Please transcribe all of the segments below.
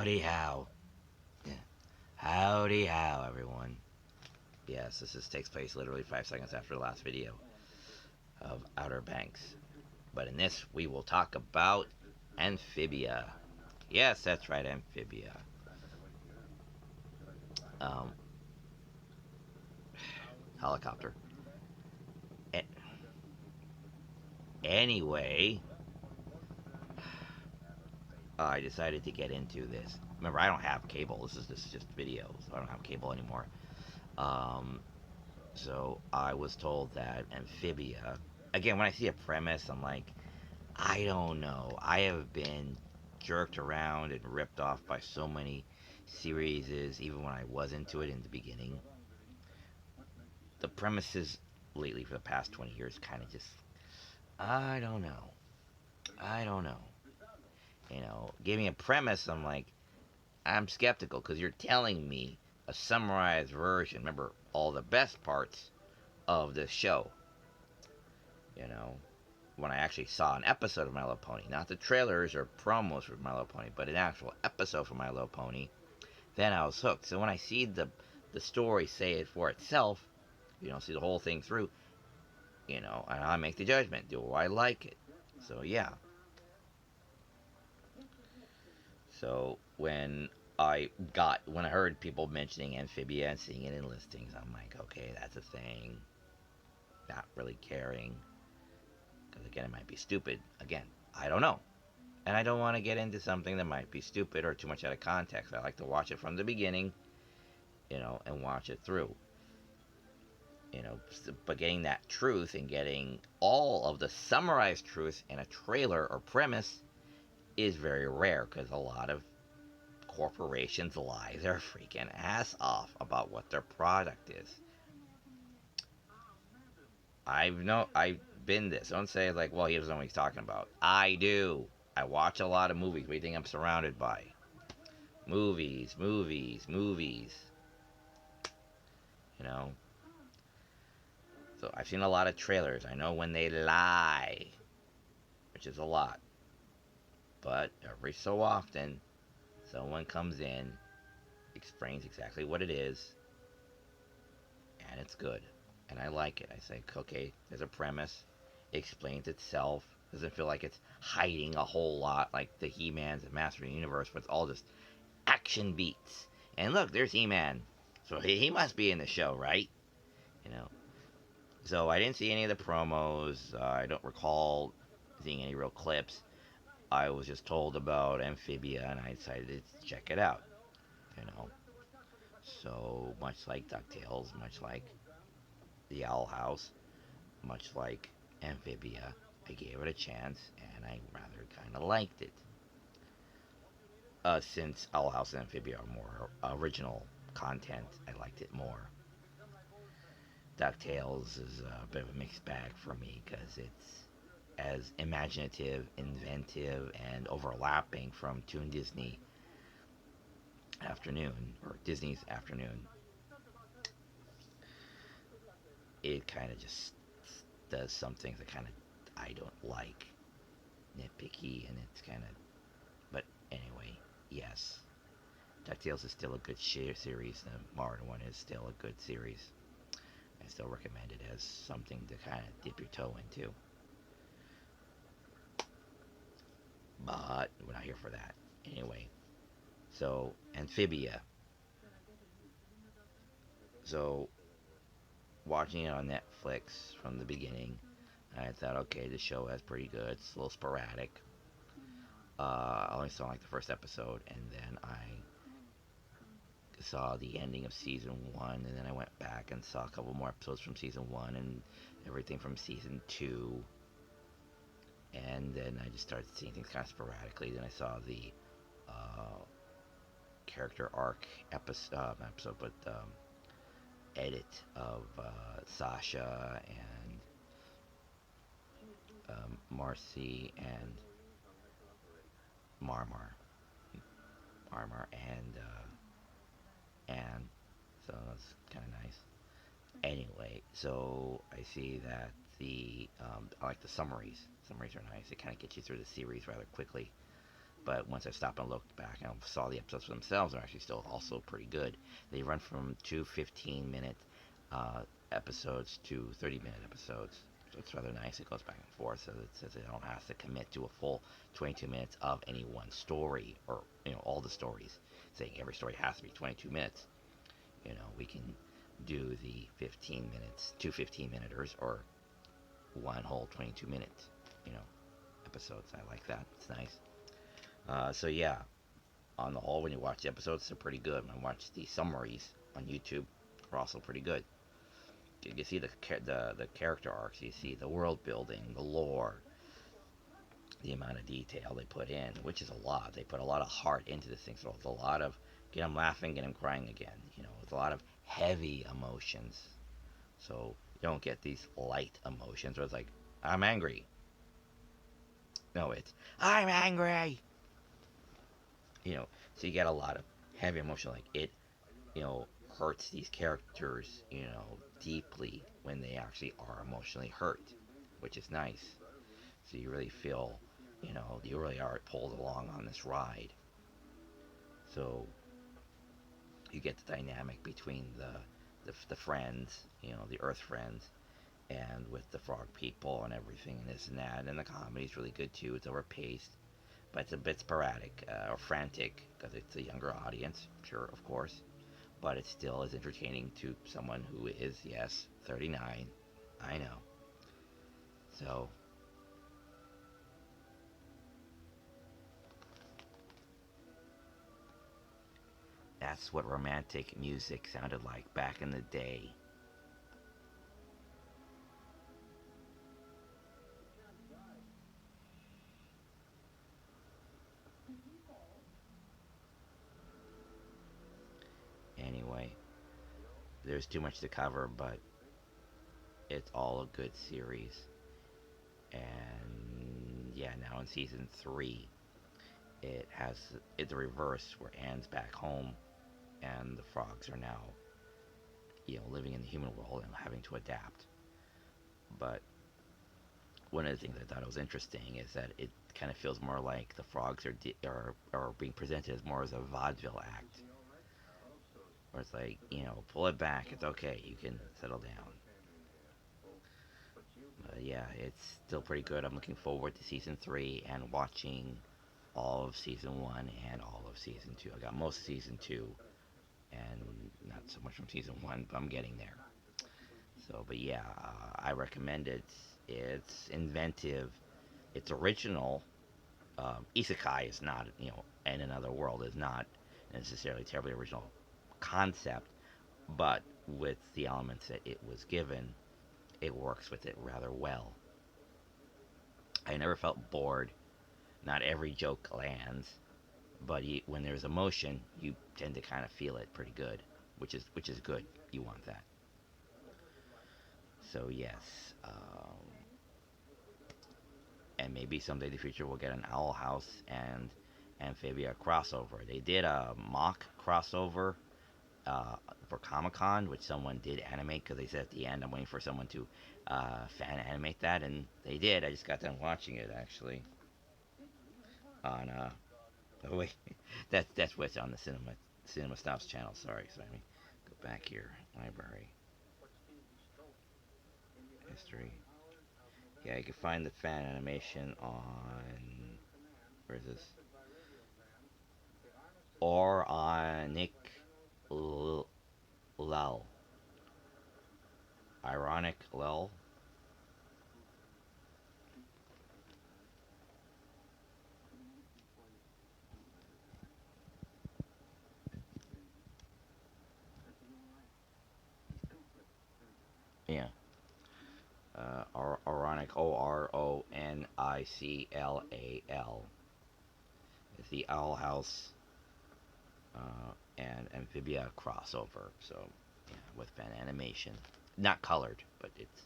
Howdy how. Yeah. Howdy how, everyone. Yes, takes place literally 5 seconds after the last video of Outer Banks. But in this, we will talk about amphibia. Yes, that's right, amphibia. Um, Helicopter. A- anyway, I decided to get into this. Remember, I don't have cable. This is just video, so I don't have cable anymore. Um, so I was told that amphibia. Again, when I see a premise, I'm like, I don't know. I have been jerked around and ripped off by so many series, even when I was into it in the beginning. The premises lately for the past 20 years kind of just, I don't know. I don't know. Give me a premise, I'm like, I'm skeptical because you're telling me a summarized version. Remember, all the best parts of this show, you know, when I actually saw an episode of My Little Pony, not the trailers or promos for My Little Pony, but an actual episode for My Little Pony, then I was hooked. So when I see the story say it for itself, see the whole thing through, and I make the judgment. Do I like it? So yeah. So when I heard people mentioning amphibia and seeing it in listings, I'm like, okay, that's a thing. Not really caring because again, it might be stupid. Again, I don't know. And I don't want to get into something that might be stupid or too much out of context. I like to watch it from the beginning, and watch it through. But getting that truth and getting all of the summarized truth in a trailer or premise is very rare because a lot of corporations lie their freaking ass off about what their product is. I've been this. Don't say like, well, he doesn't know what he's talking about. I do. I watch a lot of movies. What do you think I'm surrounded by? Movies, movies, movies. You know. So I've seen a lot of trailers. I know when they lie, which is a lot. But every so often, someone comes in, explains exactly what it is, and it's good. And I like it. I say, okay, there's a premise. It explains itself. Doesn't feel like it's hiding a whole lot like the He-Man's and Master of the Universe, but it's all just action beats. And look, there's He-Man. So he must be in the show, right? You know. So I didn't see any of the promos. I don't recall seeing any real clips. I was just told about Amphibia, and I decided to check it out. You know. So much like DuckTales, much like The Owl House, much like Amphibia, I gave it a chance, and I rather kind of liked it. Since Owl House and Amphibia are more original content, I liked it more. DuckTales is a bit of a mixed bag for me because it's as imaginative, inventive, and overlapping from Toon Disney Afternoon, or Disney's Afternoon. It kind of just does some things that kind of I don't like. Nitpicky, and it's kind of. But anyway, yes. DuckTales is still a good series. The modern one is still a good series. I still recommend it as something to kind of dip your toe into. But we're not here for that. Anyway, so Amphibia. So watching it on Netflix from the beginning, I thought, okay, the show is pretty good. It's a little sporadic. I only saw like the first episode, and then I saw the ending of season one, and then I went back and saw a couple more episodes from season one and everything from season two. And then I just started seeing things kind of sporadically. Then I saw the character arc episode, but edit of Sasha and Marcy and Marmar, and so that's kind of nice. Anyway, so I see that I like the summaries. Summaries are nice. They kind of get you through the series rather quickly. But once I stopped and looked back and saw the episodes for themselves, they're actually still also pretty good. They run from two 15-minute uh, episodes to 30-minute episodes. So it's rather nice. It goes back and forth, so it says they don't have to commit to a full 22 minutes of any one story, or all the stories. Saying every story has to be 22 minutes. We can do the 15 minutes, two 15-minuters, or one whole 22-minute, you know, episodes. I like that. It's nice. So yeah, on the whole, when you watch the episodes, they're pretty good. When I watch the summaries on YouTube, they're also pretty good. You see the character arcs, you see the world building, the lore, the amount of detail they put in, which is a lot. They put a lot of heart into this thing, so it's a lot of get them laughing, get them crying again. It's a lot of heavy emotions. So you don't get these light emotions where it's like, I'm angry. No, it's I'm angry. You know, so you get a lot of heavy emotion. Like you know, hurts these characters, deeply when they actually are emotionally hurt, which is nice. So you really feel, you really are pulled along on this ride. So you get the dynamic between the friends, the Earth friends, and with the frog people and everything and this and that. And the comedy's really good too. It's overpaced, but it's a bit sporadic or frantic because it's a younger audience, sure, of course. But it still is entertaining to someone who is, yes, 39. I know. So, that's what romantic music sounded like back in the day. Anyway, there's too much to cover, but it's all a good series. And yeah, now in season 3, it's the reverse where Anne's back home and the frogs are now, living in the human world and having to adapt. But one of the things I thought was interesting is that it kind of feels more like the frogs are being presented as more as a vaudeville act, where it's like, pull it back, it's okay, you can settle down. But yeah, it's still pretty good. I'm looking forward to season 3 and watching all of season 1 and all of season 2. I got most of season 2 and not so much from season 1, but I'm getting there. So, but yeah, I recommend it. It's inventive, it's original. Isekai is not, in another world is not necessarily terribly original concept, but with the elements that it was given, it works with it rather well. I never felt bored. Not every joke lands, but when there's emotion, you tend to kind of feel it pretty good, which is good. You want that. So yes, and maybe someday in the future we'll get an Owl House and Amphibia crossover. They did a mock crossover for Comic Con, which someone did animate because they said at the end, I'm waiting for someone to fan animate that, and they did. I just got done watching it actually on oh wait, that's what's on the Cinema Stops channel. Sorry, let me go back here. Library history. Yeah, you can find the fan animation on where is this? Or on Nick Lel. Ironic Lel. Yeah. Oronic, Oronicl. It's the Owl House and Amphibia crossover. So, yeah, with fan animation. Not colored, but it's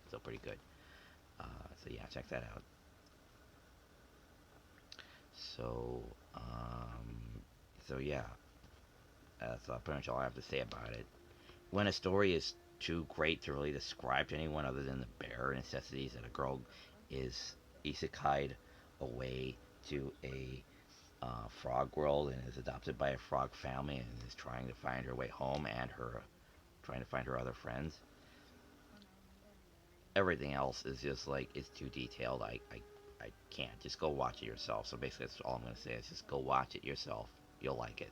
still pretty good. So, yeah, check that out. So, so yeah, that's pretty much all I have to say about it. When a story is too great to really describe to anyone other than the bare necessities that a girl is isekai'd away to a frog world and is adopted by a frog family and is trying to find her way home and her trying to find her other friends. Everything else is just like it's too detailed. I can't. Just go watch it yourself. So basically, that's all I'm gonna say is just go watch it yourself. You'll like it.